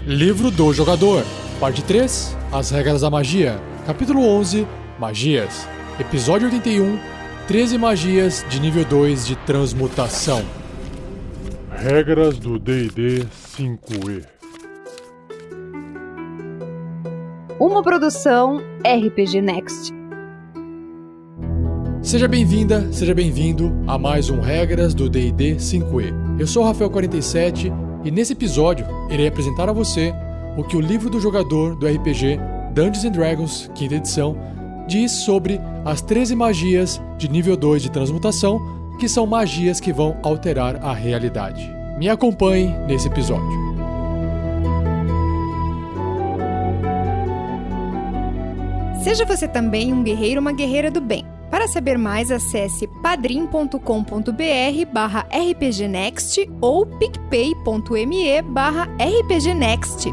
Livro do Jogador, Parte 3, As Regras da Magia, Capítulo 11, Magias, Episódio 81, 13 Magias de nível 2 de Transmutação. Regras do D&D 5e. Uma produção RPG Next. Seja bem-vinda, seja bem-vindo a mais um Regras do D&D 5e. Eu sou o Rafael47 e nesse episódio irei apresentar a você o que o livro do jogador do RPG Dungeons & Dragons, 5ª edição, diz sobre as 13 magias de nível 2 de transmutação, que são magias que vão alterar a realidade. Me acompanhe nesse episódio. Seja você também um guerreiro ou uma guerreira do bem. Para saber mais, acesse padrim.com.br/rpgnext ou picpay.me/rpgnext.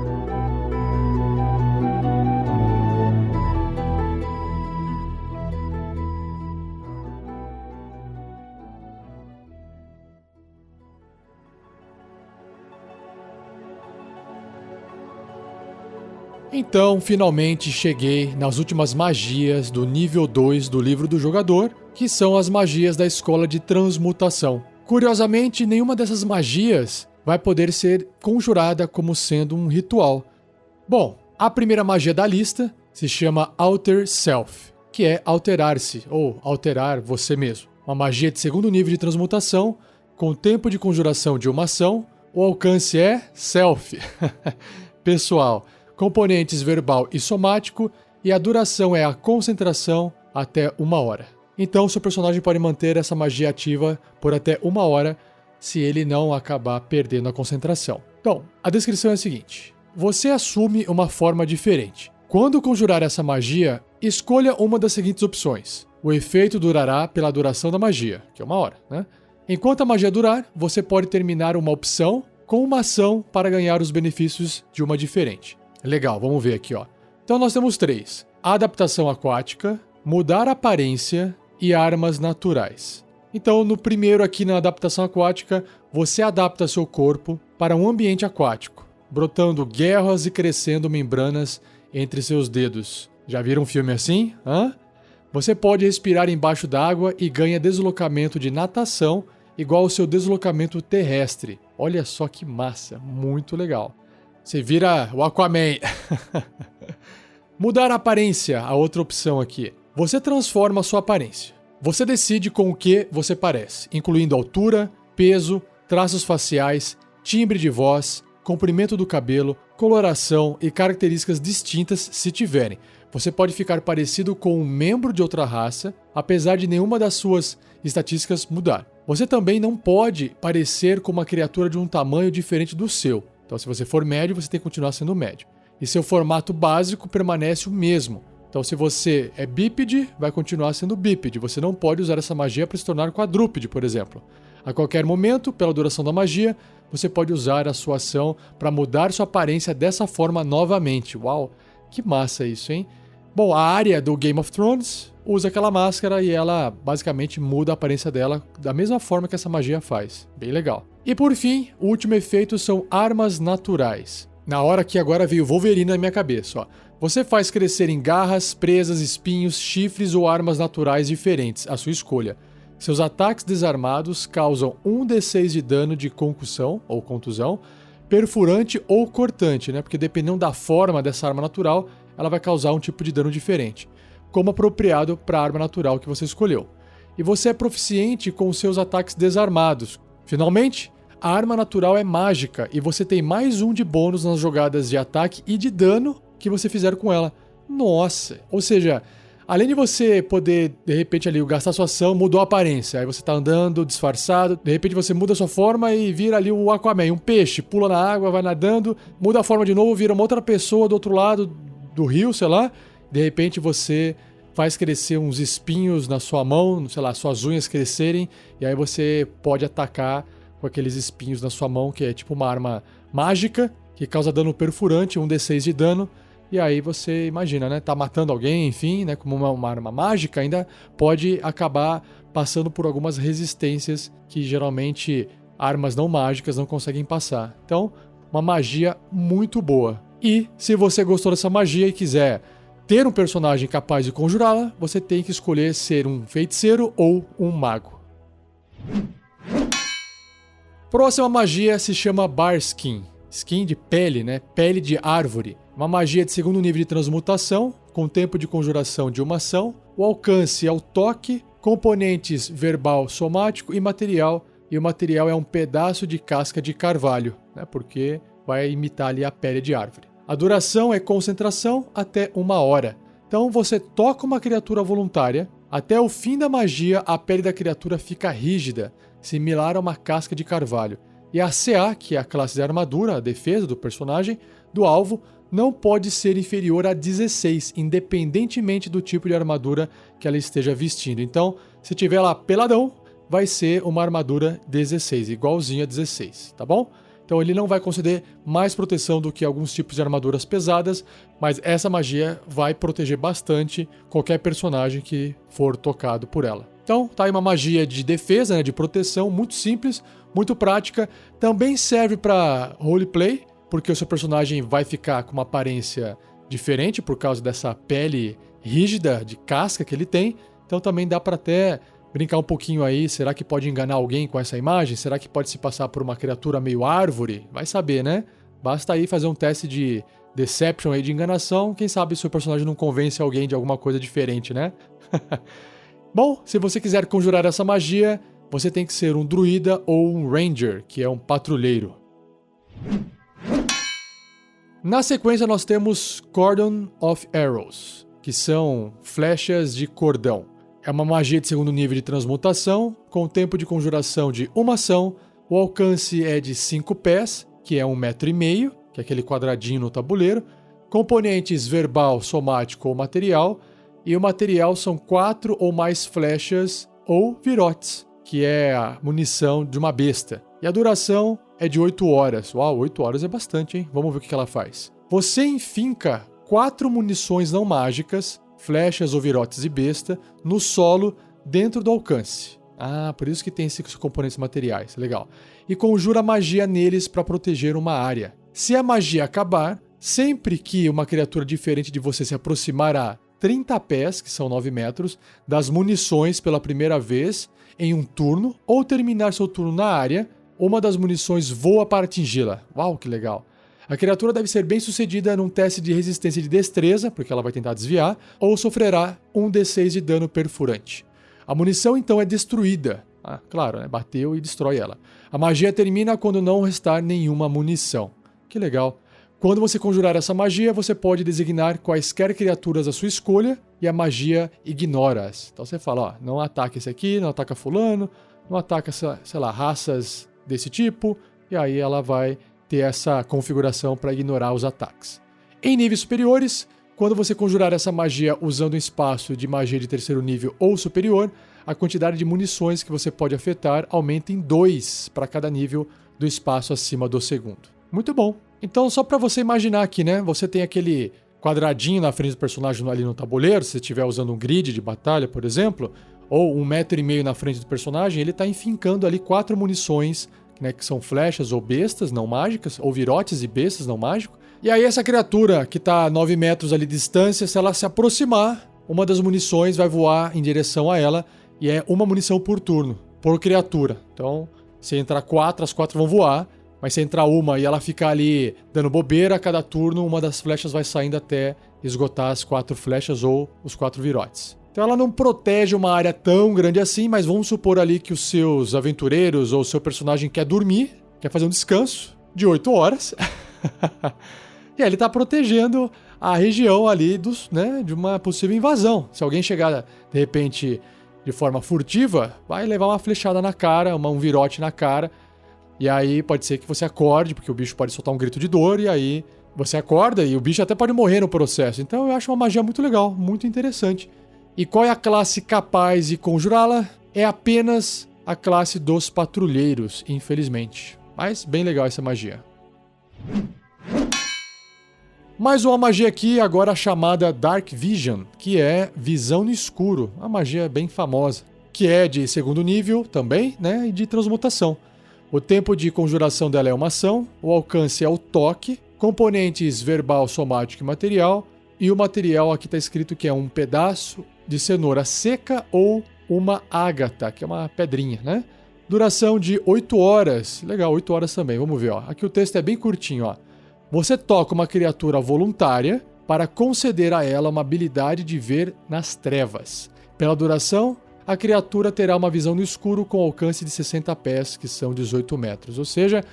Então, finalmente cheguei nas últimas magias do nível 2 do livro do jogador, que são as magias da escola de transmutação. Curiosamente, nenhuma dessas magias vai poder ser conjurada como sendo um ritual. Bom, a primeira magia da lista se chama Alter Self, que é alterar-se ou alterar você mesmo. Uma magia de segundo nível de transmutação, com tempo de conjuração de uma ação, o alcance é Self, pessoal. Componentes verbal e somático, e a duração é a concentração até 1 hora. Então, seu personagem pode manter essa magia ativa por até 1 hora, se ele não acabar perdendo a concentração. Então, a descrição é a seguinte: você assume uma forma diferente. Quando conjurar essa magia, escolha uma das seguintes opções. O efeito durará pela duração da magia, que é 1 hora, né? Enquanto a magia durar, você pode terminar uma opção com uma ação para ganhar os benefícios de uma diferente. Legal, vamos ver aqui, ó. Então nós temos 3. Adaptação aquática, mudar a aparência e armas naturais. Então no primeiro aqui na adaptação aquática, você adapta seu corpo para um ambiente aquático, brotando guerras e crescendo membranas entre seus dedos. Já viram um filme assim? Hã? Você pode respirar embaixo d'água e ganha deslocamento de natação igual ao seu deslocamento terrestre. Olha só que massa, muito legal. Você vira o Aquaman. Mudar a aparência, a outra opção aqui. Você transforma a sua aparência. Você decide com o que você parece, incluindo altura, peso, traços faciais, timbre de voz, comprimento do cabelo, coloração e características distintas se tiverem. Você pode ficar parecido com um membro de outra raça, apesar de nenhuma das suas estatísticas mudar. Você também não pode parecer com uma criatura de um tamanho diferente do seu. Então, se você for médio, você tem que continuar sendo médio. E seu formato básico permanece o mesmo. Então, se você é bípede, vai continuar sendo bípede. Você não pode usar essa magia para se tornar quadrúpede, por exemplo. A qualquer momento, pela duração da magia, você pode usar a sua ação para mudar sua aparência dessa forma novamente. Uau, que massa isso, hein? Bom, a Arya do Game of Thrones usa aquela máscara e ela basicamente muda a aparência dela da mesma forma que essa magia faz. Bem legal. E por fim, o último efeito são armas naturais. Na hora que agora veio Wolverine na minha cabeça, ó. Você faz crescer em garras, presas, espinhos, chifres ou armas naturais diferentes, a sua escolha. Seus ataques desarmados causam 1d6 de dano de concussão ou contusão, perfurante ou cortante, né? Porque dependendo da forma dessa arma natural, ela vai causar um tipo de dano diferente, como apropriado para a arma natural que você escolheu. E você é proficiente com seus ataques desarmados. Finalmente, a arma natural é mágica e você tem mais 1 de bônus nas jogadas de ataque e de dano que você fizer com ela. Nossa! Ou seja, além de você poder, de repente, ali gastar sua ação, mudou a aparência. Aí você tá andando disfarçado, de repente você muda a sua forma e vira ali o Aquaman, um peixe, pula na água, vai nadando, muda a forma de novo, vira uma outra pessoa do outro lado do rio, sei lá. De repente você faz crescer uns espinhos na sua mão, sei lá, suas unhas crescerem, e aí você pode atacar com aqueles espinhos na sua mão, que é tipo uma arma mágica, que causa dano perfurante, 1d6 de dano, e aí você imagina, né, tá matando alguém, enfim, né, como uma arma mágica, ainda pode acabar passando por algumas resistências que geralmente armas não mágicas não conseguem passar. Então, uma magia muito boa. E se você gostou dessa magia e quiser ter um personagem capaz de conjurá-la, você tem que escolher ser um feiticeiro ou um mago. Próxima magia se chama Barskin. Skin de pele, né? Pele de árvore. Uma magia de segundo nível de transmutação, com tempo de conjuração de uma ação. O alcance é o toque, componentes verbal, somático e material. E o material é um pedaço de casca de carvalho, né? Porque vai imitar ali a pele de árvore. A duração é concentração até 1 hora. Então você toca uma criatura voluntária, até o fim da magia a pele da criatura fica rígida, similar a uma casca de carvalho. E a CA, que é a classe de armadura, a defesa do personagem, do alvo, não pode ser inferior a 16, independentemente do tipo de armadura que ela esteja vestindo. Então, se tiver lá peladão, vai ser uma armadura 16, igualzinha a 16, tá bom? Então ele não vai conceder mais proteção do que alguns tipos de armaduras pesadas, mas essa magia vai proteger bastante qualquer personagem que for tocado por ela. Então tá aí uma magia de defesa, né, de proteção, muito simples, muito prática. Também serve para roleplay, porque o seu personagem vai ficar com uma aparência diferente por causa dessa pele rígida de casca que ele tem. Então também dá para até brincar um pouquinho aí, será que pode enganar alguém com essa imagem? Será que pode se passar por uma criatura meio árvore? Vai saber, né? Basta aí fazer um teste de deception aí, de enganação, quem sabe seu personagem não convence alguém de alguma coisa diferente, né? Bom, se você quiser conjurar essa magia, você tem que ser um druida ou um ranger, que é um patrulheiro. Na sequência nós temos Cordon of Arrows, que são flechas de cordão. É uma magia de segundo nível de transmutação, com tempo de conjuração de uma ação. O alcance é de 5 pés, que é 1,5 m, que é aquele quadradinho no tabuleiro. Componentes verbal, somático ou material. E o material são 4 ou mais flechas ou virotes, que é a munição de uma besta. E a duração é de 8 horas. Uau, 8 horas é bastante, hein? Vamos ver o que ela faz. Você enfinca 4 munições não mágicas, flechas ou virotes e besta, no solo dentro do alcance. Ah, por isso que tem esses componentes materiais. Legal. E conjura magia neles para proteger uma área. Se a magia acabar, sempre que uma criatura diferente de você se aproximar a 30 pés, que são 9 metros, das munições pela primeira vez em um turno, ou terminar seu turno na área, uma das munições voa para atingi-la. Uau, que legal. A criatura deve ser bem sucedida num teste de resistência de destreza, porque ela vai tentar desviar, ou sofrerá 1d6 de dano perfurante. A munição então é destruída. Ah, claro, né? Bateu e destrói ela. A magia termina quando não restar nenhuma munição. Que legal. Quando você conjurar essa magia, você pode designar quaisquer criaturas à sua escolha e a magia ignora-as. Então você fala, ó, não ataca esse aqui, não ataca fulano, não ataca, sei lá, raças desse tipo, e aí ela vai ter essa configuração para ignorar os ataques. Em níveis superiores, quando você conjurar essa magia usando um espaço de magia de terceiro nível ou superior, a quantidade de munições que você pode afetar aumenta em 2 para cada nível do espaço acima do segundo. Muito bom. Então, só para você imaginar aqui, né? Você tem aquele quadradinho na frente do personagem ali no tabuleiro, se você estiver usando um grid de batalha, por exemplo, ou 1,5 m na frente do personagem, ele está enfincando ali 4 munições, né, que são flechas ou bestas não mágicas, ou virotes e bestas não mágicos. E aí essa criatura que está a 9 metros ali de distância, se ela se aproximar, uma das munições vai voar em direção a ela, e é uma munição por turno, por criatura. Então, se entrar 4, as 4 vão voar, mas se entrar uma e ela ficar ali dando bobeira, a cada turno uma das flechas vai saindo até esgotar as 4 flechas ou os 4 virotes. Então ela não protege uma área tão grande assim, mas vamos supor ali que os seus aventureiros ou o seu personagem quer dormir, quer fazer um descanso de 8 horas. E aí ele está protegendo a região ali né, de uma possível invasão. Se alguém chegar, de repente, de forma furtiva, vai levar uma flechada na cara, um virote na cara. E aí pode ser que você acorde, porque o bicho pode soltar um grito de dor, e aí você acorda e o bicho até pode morrer no processo. Então eu acho uma magia muito legal, muito interessante. E qual é a classe capaz de conjurá-la? É apenas a classe dos patrulheiros, infelizmente. Mas bem legal essa magia. Mais uma magia aqui, agora chamada Dark Vision, que é visão no escuro. Uma magia bem famosa, que é de segundo nível também, né? E de transmutação. O tempo de conjuração dela é uma ação, o alcance é o toque, componentes verbal, somático e material, e o material aqui está escrito que é um pedaço de cenoura seca ou uma ágata, que é uma pedrinha, né? Duração de 8 horas. Legal, 8 horas também. Vamos ver, ó. Aqui o texto é bem curtinho, ó. Você toca uma criatura voluntária para conceder a ela uma habilidade de ver nas trevas. Pela duração, a criatura terá uma visão no escuro com alcance de 60 pés, que são 18 metros. Ou seja,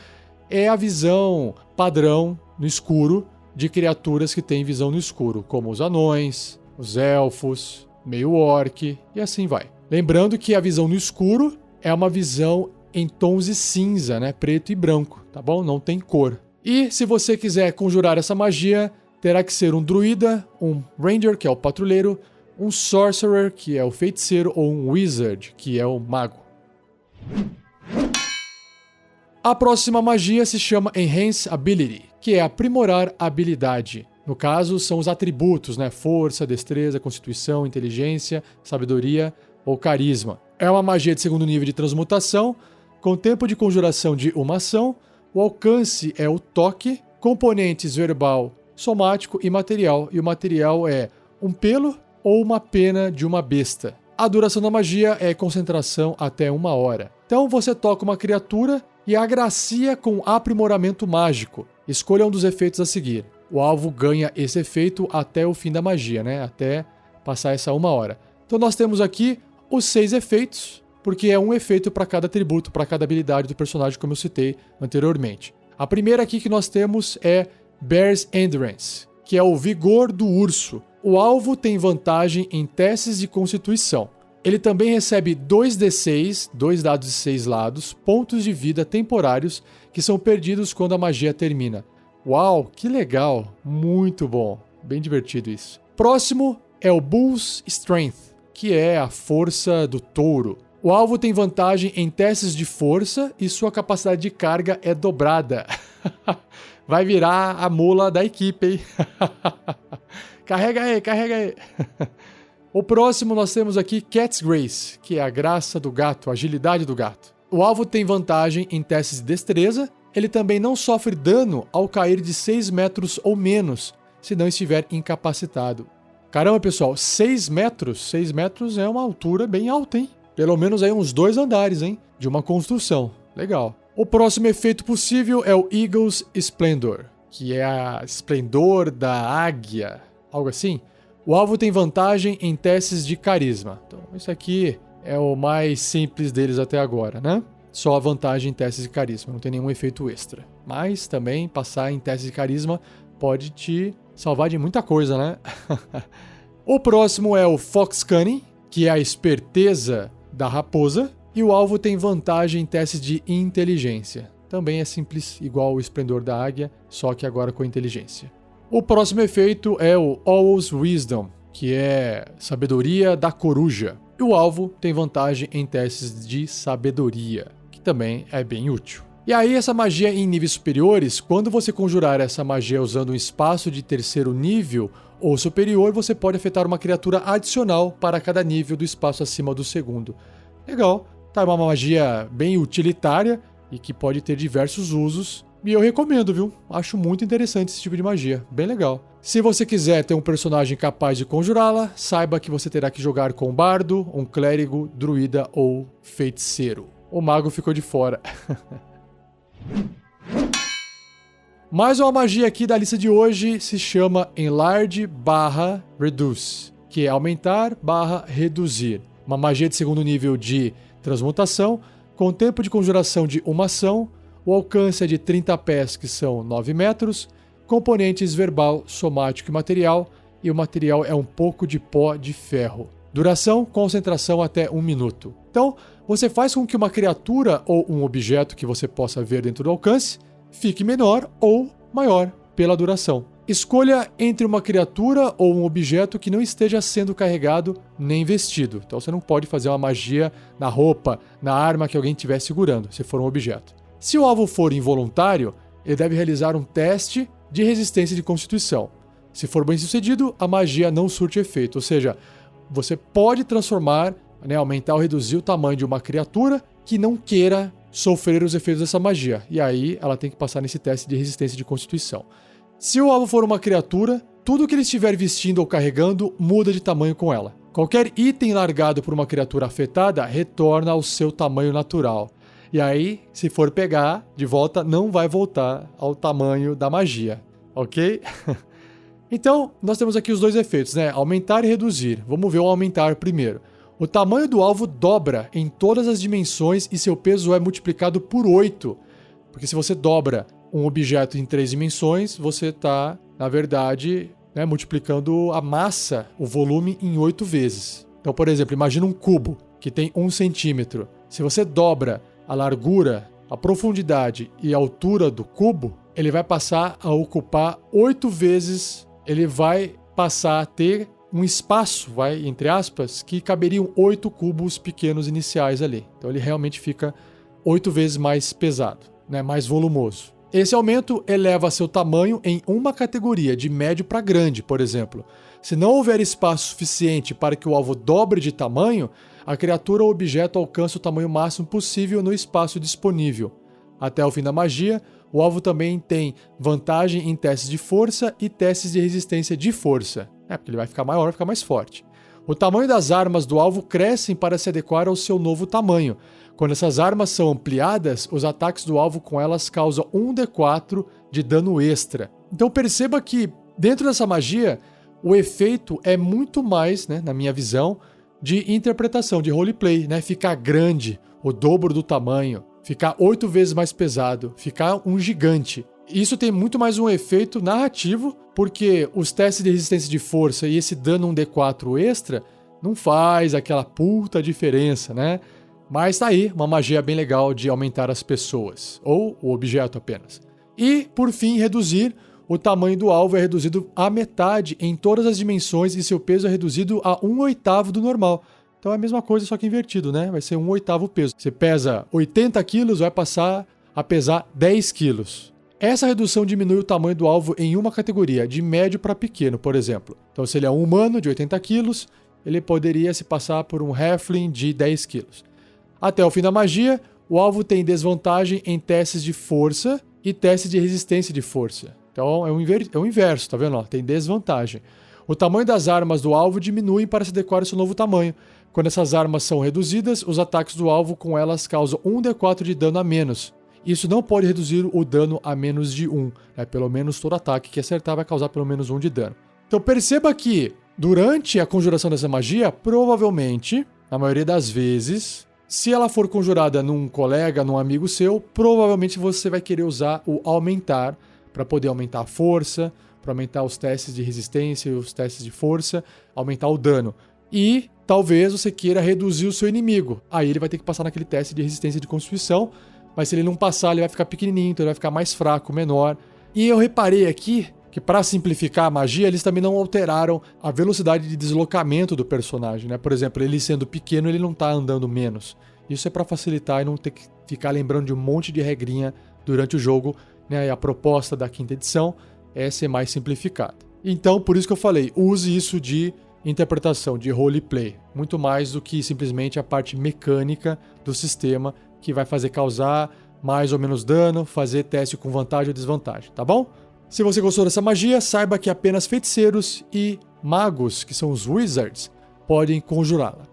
é a visão padrão no escuro de criaturas que têm visão no escuro, como os anões, os elfos, meio orc e assim vai. Lembrando que a visão no escuro é uma visão em tons de cinza, né? Preto e branco, tá bom? Não tem cor. E se você quiser conjurar essa magia, terá que ser um druida, um ranger, que é o patrulheiro, um sorcerer, que é o feiticeiro, ou um wizard, que é o mago. A próxima magia se chama Enhance Ability, que é aprimorar a habilidade. No caso, são os atributos, né? Força, destreza, constituição, inteligência, sabedoria ou carisma. É uma magia de segundo nível de transmutação, com tempo de conjuração de uma ação, o alcance é o toque, componentes verbal, somático e material. E o material é um pelo ou uma pena de uma besta. A duração da magia é concentração até 1 hora. Então você toca uma criatura e agracia com aprimoramento mágico. Escolha um dos efeitos a seguir. O alvo ganha esse efeito até o fim da magia, né? Até passar essa 1 hora. Então nós temos aqui os 6 efeitos, porque é um efeito para cada atributo, para cada habilidade do personagem, como eu citei anteriormente. A primeira aqui que nós temos é Bear's Endurance, que é o vigor do urso. O alvo tem vantagem em testes de constituição. Ele também recebe 2d6, 2 dados de 6 lados, pontos de vida temporários que são perdidos quando a magia termina. Uau, que legal! Muito bom. Bem divertido isso. Próximo é o Bull's Strength, que é a força do touro. O alvo tem vantagem em testes de força e sua capacidade de carga é dobrada. Vai virar a mula da equipe, hein? Carrega aí, carrega aí. O próximo nós temos aqui Cat's Grace, que é a graça do gato, a agilidade do gato. O alvo tem vantagem em testes de destreza. Ele também não sofre dano ao cair de 6 metros ou menos, se não estiver incapacitado. Caramba, pessoal, 6 metros? 6 metros é uma altura bem alta, hein? Pelo menos aí uns 2 andares, hein? De uma construção. Legal. O próximo efeito possível é o Eagle's Splendor, que é a esplendor da águia, algo assim. O alvo tem vantagem em testes de carisma. Então, isso aqui é o mais simples deles até agora, né? Só a vantagem em testes de carisma, não tem nenhum efeito extra. Mas também passar em testes de carisma pode te salvar de muita coisa, né? O próximo é o Fox Cunning, que é a esperteza da raposa. E o alvo tem vantagem em testes de inteligência. Também é simples, igual o esplendor da águia, só que agora com inteligência. O próximo efeito é o Owl's Wisdom, que é sabedoria da coruja. E o alvo tem vantagem em testes de sabedoria, que também é bem útil. E aí essa magia em níveis superiores, quando você conjurar essa magia usando um espaço de terceiro nível ou superior, você pode afetar uma criatura adicional para cada nível do espaço acima do segundo. Legal, tá, uma magia bem utilitária e que pode ter diversos usos. E eu recomendo, viu? Acho muito interessante esse tipo de magia, bem legal. Se você quiser ter um personagem capaz de conjurá-la, saiba que você terá que jogar com um bardo, um clérigo, druida ou feiticeiro. O mago ficou de fora. Mais uma magia aqui da lista de hoje se chama Enlarge/Reduce, que é aumentar/reduzir. Uma magia de segundo nível de transmutação, com tempo de conjuração de uma ação, o alcance é de 30 pés, que são 9 metros, componentes verbal, somático e material, e o material é um pouco de pó de ferro. Duração, concentração até 1 minuto. Então, você faz com que uma criatura ou um objeto que você possa ver dentro do alcance fique menor ou maior pela duração. Escolha entre uma criatura ou um objeto que não esteja sendo carregado nem vestido. Então você não pode fazer uma magia na roupa, na arma que alguém estiver segurando, se for um objeto. Se o alvo for involuntário, ele deve realizar um teste de resistência de constituição. Se for bem sucedido, a magia não surte efeito, ou seja, você pode transformar, aumentar ou reduzir o tamanho de uma criatura que não queira sofrer os efeitos dessa magia. E aí ela tem que passar nesse teste de resistência de constituição. Se o alvo for uma criatura, tudo que ele estiver vestindo ou carregando muda de tamanho com ela. Qualquer item largado por uma criatura afetada retorna ao seu tamanho natural. E aí, se for pegar de volta, não vai voltar ao tamanho da magia, ok? Então, nós temos aqui os dois efeitos, né? Aumentar e reduzir. Vamos ver o aumentar primeiro. O tamanho do alvo dobra em todas as dimensões e seu peso é multiplicado por 8. Porque se você dobra um objeto em 3 dimensões, você está, na verdade, né, multiplicando a massa, o volume, em 8 vezes. Então, por exemplo, imagina um cubo que tem 1 centímetro. Se você dobra a largura, a profundidade e a altura do cubo, ele vai passar a ocupar 8 vezes, ele vai passar a ter um espaço, entre aspas, que caberiam 8 cubos pequenos iniciais ali. Então ele realmente fica 8 vezes mais pesado, né, mais volumoso. Esse aumento eleva seu tamanho em uma categoria, de médio para grande, por exemplo. Se não houver espaço suficiente para que o alvo dobre de tamanho, a criatura ou objeto alcança o tamanho máximo possível no espaço disponível. Até o fim da magia, o alvo também tem vantagem em testes de força e testes de resistência de força. Porque ele vai ficar maior, vai ficar mais forte. O tamanho das armas do alvo crescem para se adequar ao seu novo tamanho. Quando essas armas são ampliadas, os ataques do alvo com elas causam 1d4 de dano extra. Então perceba que, dentro dessa magia, o efeito é muito mais, né, na minha visão, de interpretação, de roleplay, né? Ficar grande, o dobro do tamanho, ficar 8 vezes mais pesado, ficar um gigante. Isso tem muito mais um efeito narrativo, porque os testes de resistência de força e esse dano 1d4 extra não faz aquela puta diferença, né? Mas tá aí uma magia bem legal de aumentar as pessoas, ou o objeto apenas. E, por fim, reduzir. O tamanho do alvo é reduzido à metade em todas as dimensões e seu peso é reduzido a 1/8 do normal. Então é a mesma coisa, só que invertido, né? Vai ser 1/8 o peso. Você pesa 80 quilos, vai passar a pesar 10 quilos. Essa redução diminui o tamanho do alvo em uma categoria, de médio para pequeno, por exemplo. Então, se ele é um humano de 80 quilos, ele poderia se passar por um halfling de 10 quilos. Até o fim da magia, o alvo tem desvantagem em testes de força e testes de resistência de força. Então, é o inverso, tá vendo? Tem desvantagem. O tamanho das armas do alvo diminui para se adequar ao seu novo tamanho. Quando essas armas são reduzidas, os ataques do alvo com elas causam 1d4 de dano a menos. Isso não pode reduzir o dano a menos de 1. Pelo menos todo ataque que acertar vai causar pelo menos 1 de dano. Então perceba que, durante a conjuração dessa magia, provavelmente, na maioria das vezes, se ela for conjurada num colega, num amigo seu, provavelmente você vai querer usar o aumentar, para poder aumentar a força, para aumentar os testes de resistência e os testes de força, aumentar o dano. E talvez você queira reduzir o seu inimigo. Aí ele vai ter que passar naquele teste de resistência de constituição, mas se ele não passar, ele vai ficar pequenininho, então ele vai ficar mais fraco, menor. E eu reparei aqui que, para simplificar a magia, eles também não alteraram a velocidade de deslocamento do personagem, né? Por exemplo, ele sendo pequeno, ele não está andando menos. Isso é para facilitar e não ter que ficar lembrando de um monte de regrinha durante o jogo, né? E a proposta da 5ª edição é ser mais simplificada. Então, por isso que eu falei, use isso de interpretação, de roleplay, muito mais do que simplesmente a parte mecânica do sistema, que vai fazer causar mais ou menos dano, fazer teste com vantagem ou desvantagem, tá bom? Se você gostou dessa magia, saiba que apenas feiticeiros e magos, que são os wizards, podem conjurá-la.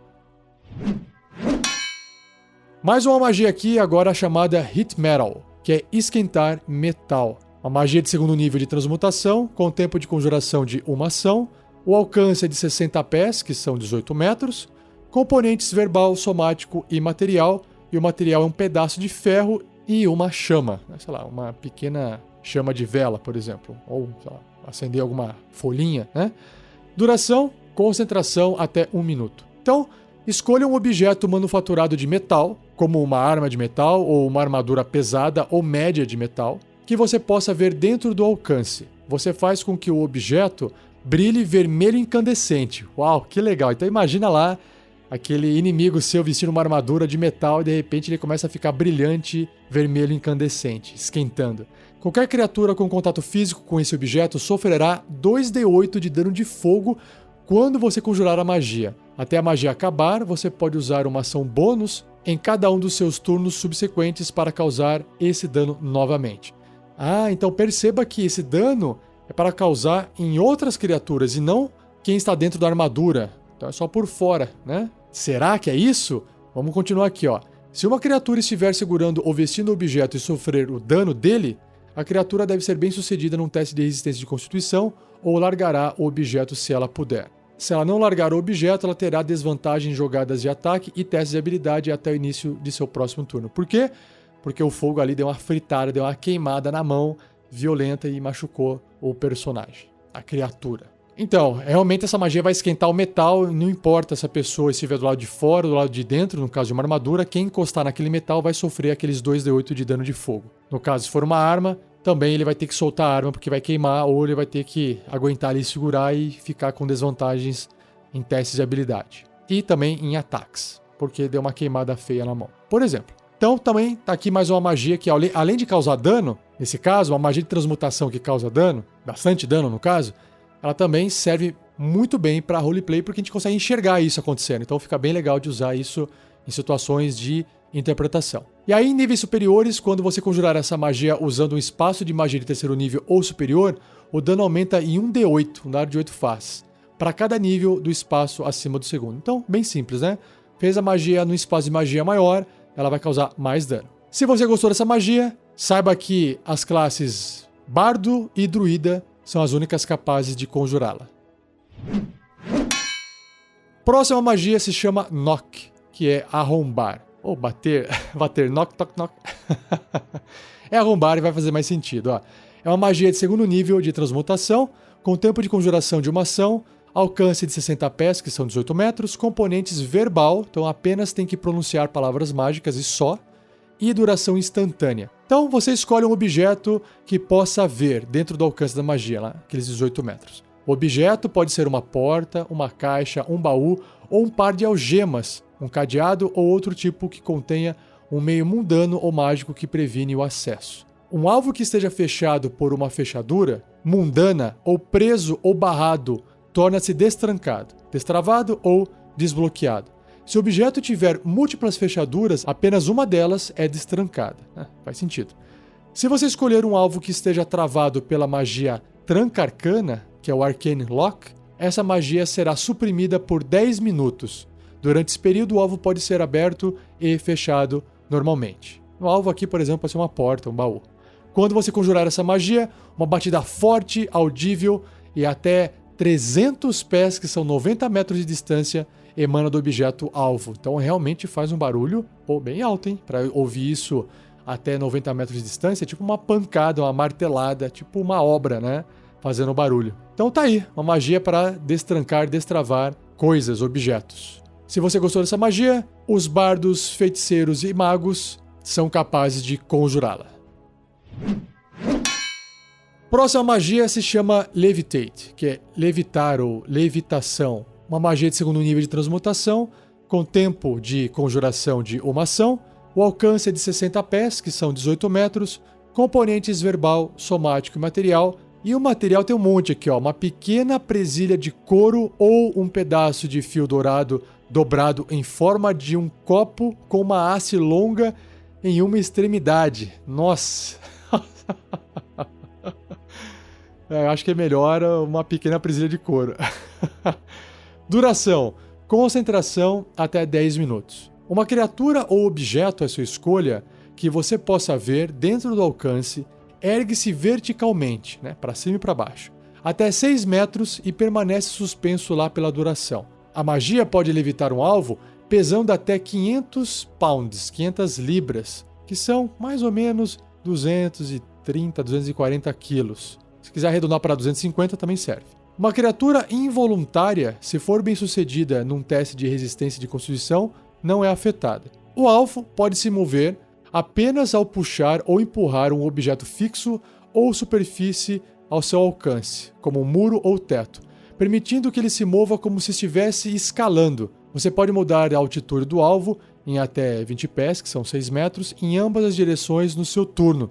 Mais uma magia aqui, agora chamada Heat Metal, que é esquentar metal. Uma magia de 2º nível de transmutação, com tempo de conjuração de 1 ação, o alcance é de 60 pés, que são 18 metros, componentes verbal, somático e material, e o material é um pedaço de ferro e uma chama, sei lá, uma pequena chama de vela, por exemplo, ou sei lá, acender alguma folhinha, né? Duração, concentração até 1 minuto. Então, escolha um objeto manufaturado de metal, como uma arma de metal ou uma armadura pesada ou média de metal, que você possa ver dentro do alcance. Você faz com que o objeto brilhe vermelho incandescente. Uau, que legal! Então imagina lá aquele inimigo seu vestindo uma armadura de metal e de repente ele começa a ficar brilhante, vermelho incandescente, esquentando. Qualquer criatura com contato físico com esse objeto sofrerá 2d8 de dano de fogo quando você conjurar a magia. Até a magia acabar, você pode usar uma ação bônus em cada um dos seus turnos subsequentes para causar esse dano novamente. Então perceba que esse dano é para causar em outras criaturas e não quem está dentro da armadura. Então é só por fora, né? Será que é isso? Vamos continuar aqui, ó. Se uma criatura estiver segurando ou vestindo o objeto e sofrer o dano dele, a criatura deve ser bem sucedida num teste de resistência de constituição ou largará o objeto se ela puder. Se ela não largar o objeto, ela terá desvantagem em jogadas de ataque e testes de habilidade até o início de seu próximo turno. Por quê? Porque o fogo ali deu uma fritada, deu uma queimada na mão violenta e machucou o personagem, a criatura. Então, realmente essa magia vai esquentar o metal, não importa se a pessoa estiver do lado de fora ou do lado de dentro, no caso de uma armadura, quem encostar naquele metal vai sofrer aqueles 2d8 de dano de fogo. No caso, se for uma arma, também ele vai ter que soltar a arma porque vai queimar, ou ele vai ter que aguentar ali, segurar e ficar com desvantagens em testes de habilidade. E também em ataques, porque deu uma queimada feia na mão, por exemplo. Então também tá aqui mais uma magia que, além de causar dano, nesse caso, uma magia de transmutação que causa dano, bastante dano no caso, ela também serve muito bem para roleplay porque a gente consegue enxergar isso acontecendo. Então fica bem legal de usar isso em situações de interpretação. E aí, em níveis superiores, quando você conjurar essa magia usando um espaço de magia de terceiro nível ou superior, o dano aumenta em 1d8, um dado de 8 faces, para cada nível do espaço acima do segundo. Então, bem simples, né? Fez a magia no espaço de magia maior, ela vai causar mais dano. Se você gostou dessa magia, saiba que as classes Bardo e Druida são as únicas capazes de conjurá-la. Próxima magia se chama Knock, que é arrombar. Ou bater, knock, knock, knock. É arrombar e vai fazer mais sentido. Ó. É uma magia de segundo nível de transmutação, com tempo de conjuração de uma ação, alcance de 60 pés, que são 18 metros, componentes verbal, então apenas tem que pronunciar palavras mágicas e só, e duração instantânea. Então você escolhe um objeto que possa ver dentro do alcance da magia, lá, aqueles 18 metros. O objeto pode ser uma porta, uma caixa, um baú ou um par de algemas, um cadeado ou outro tipo que contenha um meio mundano ou mágico que previne o acesso. Um alvo que esteja fechado por uma fechadura, mundana ou preso ou barrado, torna-se destrancado, destravado ou desbloqueado. Se o objeto tiver múltiplas fechaduras, apenas uma delas é destrancada. Faz sentido. Se você escolher um alvo que esteja travado pela magia Tranca Arcana, que é o Arcane Lock, essa magia será suprimida por 10 minutos. Durante esse período, o alvo pode ser aberto e fechado normalmente. O alvo aqui, por exemplo, pode ser uma porta, um baú. Quando você conjurar essa magia, uma batida forte, audível e até 300 pés, que são 90 metros de distância, emana do objeto alvo. Então realmente faz um barulho bem alto, hein? Para ouvir isso até 90 metros de distância, é tipo uma pancada, uma martelada, tipo uma obra, né? Fazendo barulho. Então tá aí, uma magia para destrancar, destravar coisas, objetos. Se você gostou dessa magia, os bardos, feiticeiros e magos são capazes de conjurá-la. Próxima magia se chama Levitate, que é levitar ou levitação. Uma magia de segundo nível de transmutação, com tempo de conjuração de uma ação, o alcance é de 60 pés, que são 18 metros, componentes verbal, somático e material. E o material tem um monte aqui, ó, uma pequena presilha de couro ou um pedaço de fio dourado dobrado em forma de um copo com uma haste longa em uma extremidade. Nossa! Acho que é melhor uma pequena presilha de couro. Duração: concentração até 10 minutos. Uma criatura ou objeto à sua escolha que você possa ver dentro do alcance ergue-se verticalmente, né, para cima e para baixo, até 6 metros e permanece suspenso lá pela duração. A magia pode levitar um alvo pesando até 500 pounds, 500 libras, que são mais ou menos 230, 240 quilos. Se quiser arredondar para 250, também serve. Uma criatura involuntária, se for bem sucedida num teste de resistência de constituição, não é afetada. O alvo pode se mover apenas ao puxar ou empurrar um objeto fixo ou superfície ao seu alcance, como um muro ou teto, permitindo que ele se mova como se estivesse escalando. Você pode mudar a altitude do alvo em até 20 pés, que são 6 metros, em ambas as direções no seu turno.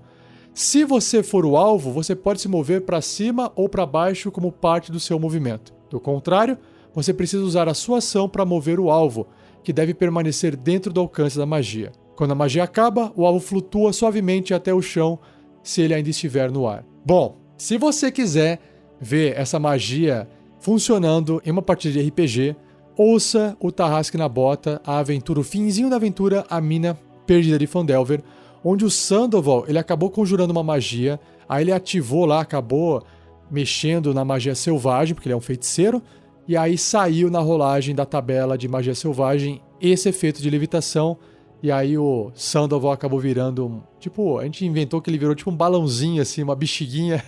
Se você for o alvo, você pode se mover para cima ou para baixo como parte do seu movimento. Do contrário, você precisa usar a sua ação para mover o alvo, que deve permanecer dentro do alcance da magia. Quando a magia acaba, o alvo flutua suavemente até o chão se ele ainda estiver no ar. Bom, se você quiser ver essa magia funcionando em uma partida de RPG, ouça o Tarrasque na Bota, a aventura, o finzinho da aventura, A Mina Perdida de Phandelver, onde o Sandoval, ele acabou conjurando uma magia, aí ele ativou lá, acabou mexendo na magia selvagem, porque ele é um feiticeiro, e aí saiu na rolagem da tabela de magia selvagem esse efeito de levitação, e aí o Sandoval acabou virando, tipo, a gente inventou que ele virou tipo um balãozinho assim, uma bexiguinha,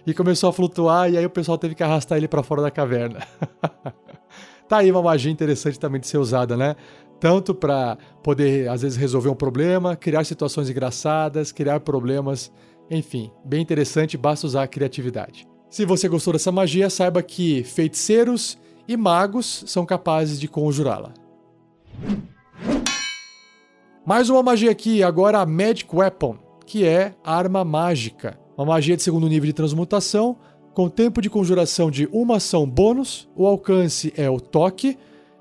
e começou a flutuar, e aí o pessoal teve que arrastar ele pra fora da caverna. Tá aí uma magia interessante também de ser usada, né? Tanto para poder, às vezes, resolver um problema, criar situações engraçadas, criar problemas, enfim, bem interessante, basta usar a criatividade. Se você gostou dessa magia, saiba que feiticeiros e magos são capazes de conjurá-la. Mais uma magia aqui, agora a Magic Weapon, que é arma mágica. Uma magia de segundo nível de transmutação, com tempo de conjuração de uma ação bônus, o alcance é o toque,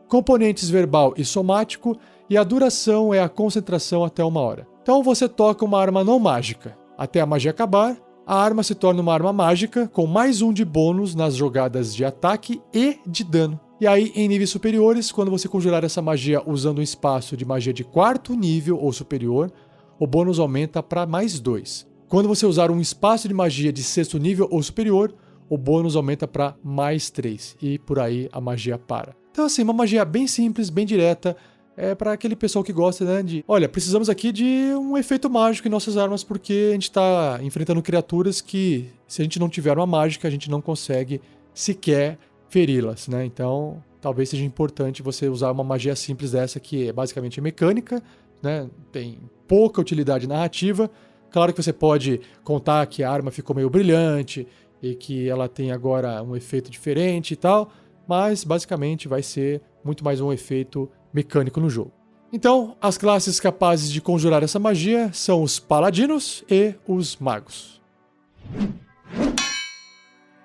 componentes verbal e somático, e a duração é a concentração até 1 hora. Então você toca uma arma não mágica. Até a magia acabar, a arma se torna uma arma mágica com mais 1 de bônus nas jogadas de ataque e de dano. E aí, em níveis superiores, quando você conjurar essa magia usando um espaço de magia de 4º nível ou superior, o bônus aumenta para mais 2. Quando você usar um espaço de magia de 6º nível ou superior, o bônus aumenta para mais 3. E por aí a magia para. Então, assim, uma magia bem simples, bem direta, é para aquele pessoal que gosta, né, de... Olha, precisamos aqui de um efeito mágico em nossas armas, porque a gente está enfrentando criaturas que, se a gente não tiver uma mágica, a gente não consegue sequer feri-las, né? Então, talvez seja importante você usar uma magia simples dessa, que é basicamente mecânica, né? Tem pouca utilidade narrativa. Claro que você pode contar que a arma ficou meio brilhante e que ela tem agora um efeito diferente e tal, mas basicamente vai ser muito mais um efeito mecânico no jogo. Então, as classes capazes de conjurar essa magia são os paladinos e os magos.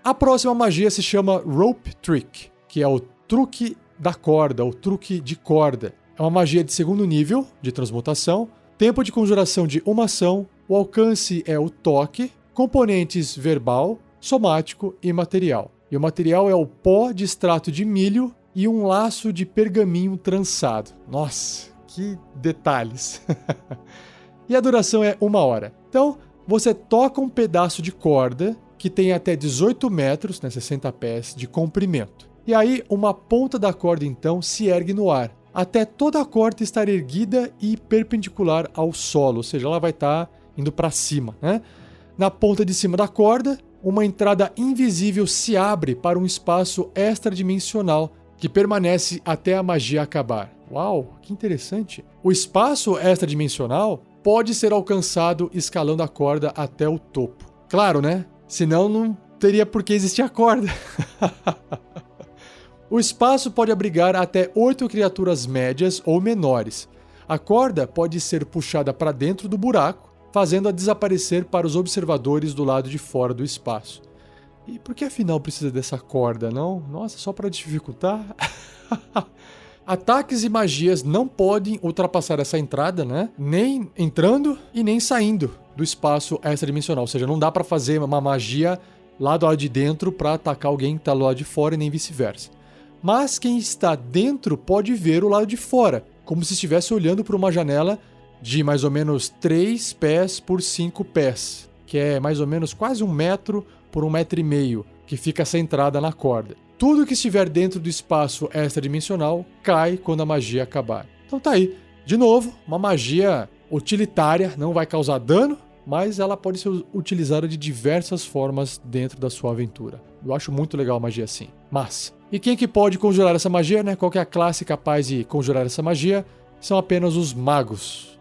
A próxima magia se chama Rope Trick, que é o truque da corda, ou truque de corda. É uma magia de segundo nível de transmutação, tempo de conjuração de uma ação, o alcance é o toque, componentes verbal, somático e material. E o material é o pó de extrato de milho e um laço de pergaminho trançado. Nossa, que detalhes! E a duração é 1 hora. Então, você toca um pedaço de corda que tem até 18 metros, né, 60 pés, de comprimento. E aí, uma ponta da corda, então, se ergue no ar, até toda a corda estar erguida e perpendicular ao solo, ou seja, ela vai estar indo para cima, né? Na ponta de cima da corda, uma entrada invisível se abre para um espaço extradimensional que permanece até a magia acabar. Uau, que interessante! O espaço extradimensional pode ser alcançado escalando a corda até o topo. Claro, né? Senão não teria por que existir a corda. O espaço pode abrigar até 8 criaturas médias ou menores. A corda pode ser puxada para dentro do buraco, fazendo-a desaparecer para os observadores do lado de fora do espaço. E por que afinal precisa dessa corda, não? Nossa, só para dificultar? Ataques e magias não podem ultrapassar essa entrada, né? Nem entrando e nem saindo do espaço extradimensional. Ou seja, não dá para fazer uma magia lá do lado de dentro para atacar alguém que está do lado de fora e nem vice-versa. Mas quem está dentro pode ver o lado de fora, como se estivesse olhando por uma janela de mais ou menos 3 pés por 5 pés, que é mais ou menos quase 1 metro por 1,5 metros, que fica essa entrada na corda. Tudo que estiver dentro do espaço extradimensional cai quando a magia acabar. Então tá aí. De novo, uma magia utilitária, não vai causar dano, mas ela pode ser utilizada de diversas formas dentro da sua aventura. Eu acho muito legal a magia assim. Mas, e quem que pode conjurar essa magia, né? Qual que é a classe capaz de conjurar essa magia? São apenas os magos.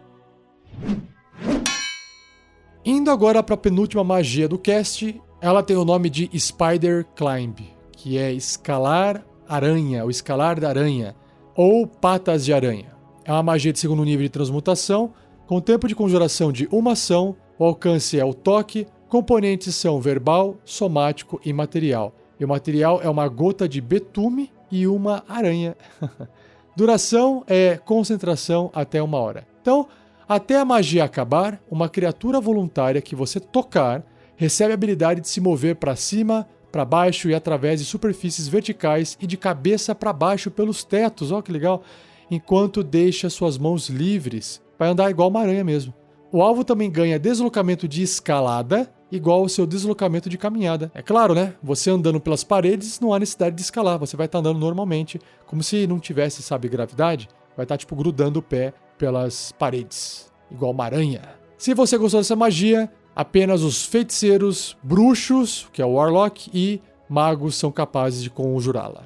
Indo agora para a penúltima magia do cast, ela tem o nome de Spider Climb, que é escalar aranha, ou escalar da aranha, ou patas de aranha. É uma magia de segundo nível de transmutação, com tempo de conjuração de uma ação, o alcance é o toque, componentes são verbal, somático e material. E o material é uma gota de betume e uma aranha. Duração é concentração até 1 hora. Então, até a magia acabar, uma criatura voluntária que você tocar recebe a habilidade de se mover para cima, para baixo e através de superfícies verticais e de cabeça para baixo pelos tetos, ó que legal, enquanto deixa suas mãos livres. Vai andar igual uma aranha mesmo. O alvo também ganha deslocamento de escalada, igual ao seu deslocamento de caminhada. É claro, né? Você andando pelas paredes, não há necessidade de escalar. Você vai estar andando normalmente, como se não tivesse, sabe, gravidade. Vai estar, tipo, grudando o pé pelas paredes, igual uma aranha. Se você gostou dessa magia, apenas os feiticeiros, bruxos, que é o Warlock, e magos são capazes de conjurá-la.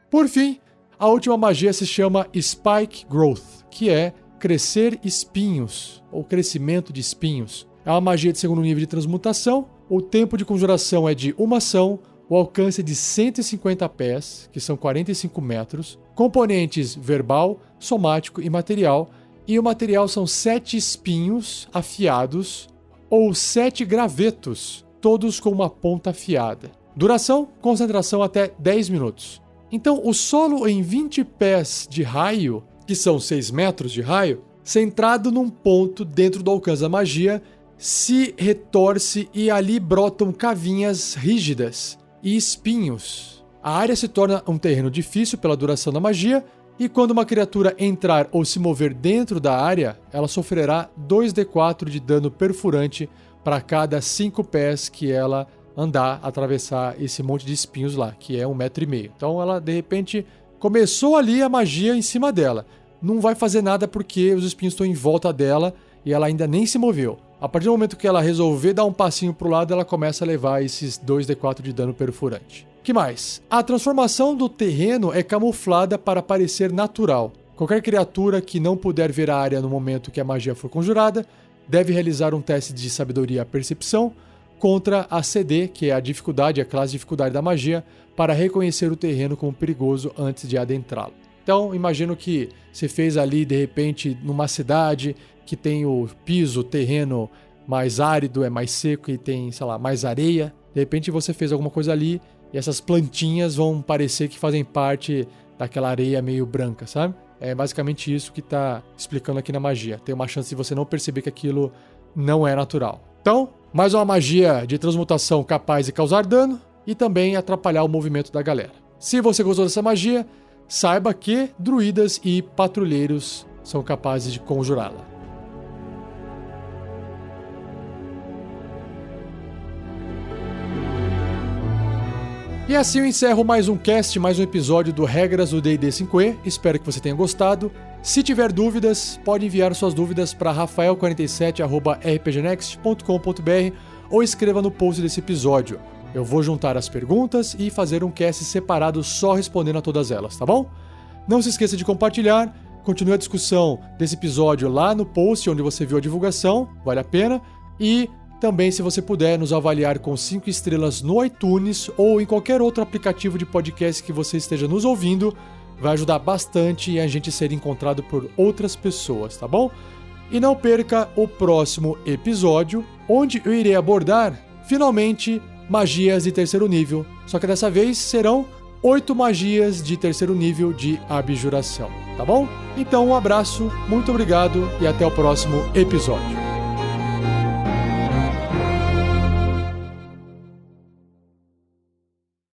Por fim, a última magia se chama Spike Growth, que é crescer espinhos, ou crescimento de espinhos. É uma magia de segundo nível de transmutação, o tempo de conjuração é de 1 ação, o alcance é de 150 pés, que são 45 metros, componentes verbal, somático e material, e o material são 7 espinhos afiados ou 7 gravetos, todos com uma ponta afiada. Duração, concentração até 10 minutos. Então, o solo em 20 pés de raio, que são 6 metros de raio, centrado num ponto dentro do alcance da magia, se retorce e ali brotam cavinhas rígidas e espinhos. A área se torna um terreno difícil pela duração da magia, e quando uma criatura entrar ou se mover dentro da área, ela sofrerá 2d4 de dano perfurante para cada 5 pés que ela andar, atravessar esse monte de espinhos lá, que é 1,5 metro. Então ela, de repente, começou ali a magia em cima dela. Não vai fazer nada porque os espinhos estão em volta dela e ela ainda nem se moveu. A partir do momento que ela resolver dar um passinho pro lado, ela começa a levar esses 2d4 de dano perfurante. Que mais? A transformação do terreno é camuflada para parecer natural. Qualquer criatura que não puder ver a área no momento que a magia for conjurada deve realizar um teste de sabedoria percepção contra a CD, que é a dificuldade, a classe de dificuldade da magia, para reconhecer o terreno como perigoso antes de adentrá-lo. Então, imagino que você fez ali, de repente, numa cidade que tem o piso, o terreno mais árido, é mais seco e tem, sei lá, mais areia. De repente você fez alguma coisa ali e essas plantinhas vão parecer que fazem parte daquela areia meio branca, sabe? É basicamente isso que está explicando aqui na magia. Tem uma chance de você não perceber que aquilo não é natural. Então, mais uma magia de transmutação capaz de causar dano e também atrapalhar o movimento da galera. Se você gostou dessa magia, saiba que druidas e patrulheiros são capazes de conjurá-la. E assim eu encerro mais um cast, mais um episódio do Regras do D&D 5e. Espero que você tenha gostado. Se tiver dúvidas, pode enviar suas dúvidas para rafael47@rpgnext.com.br ou escreva no post desse episódio. Eu vou juntar as perguntas e fazer um cast separado só respondendo a todas elas, tá bom? Não se esqueça de compartilhar, continue a discussão desse episódio lá no post onde você viu a divulgação, vale a pena, e também, se você puder, nos avaliar com 5 estrelas no iTunes ou em qualquer outro aplicativo de podcast que você esteja nos ouvindo, vai ajudar bastante a gente ser encontrado por outras pessoas, tá bom? E não perca o próximo episódio, onde eu irei abordar, finalmente, magias de terceiro nível. Só que dessa vez serão 8 magias de terceiro nível de abjuração, tá bom? Então, um abraço, muito obrigado e até o próximo episódio.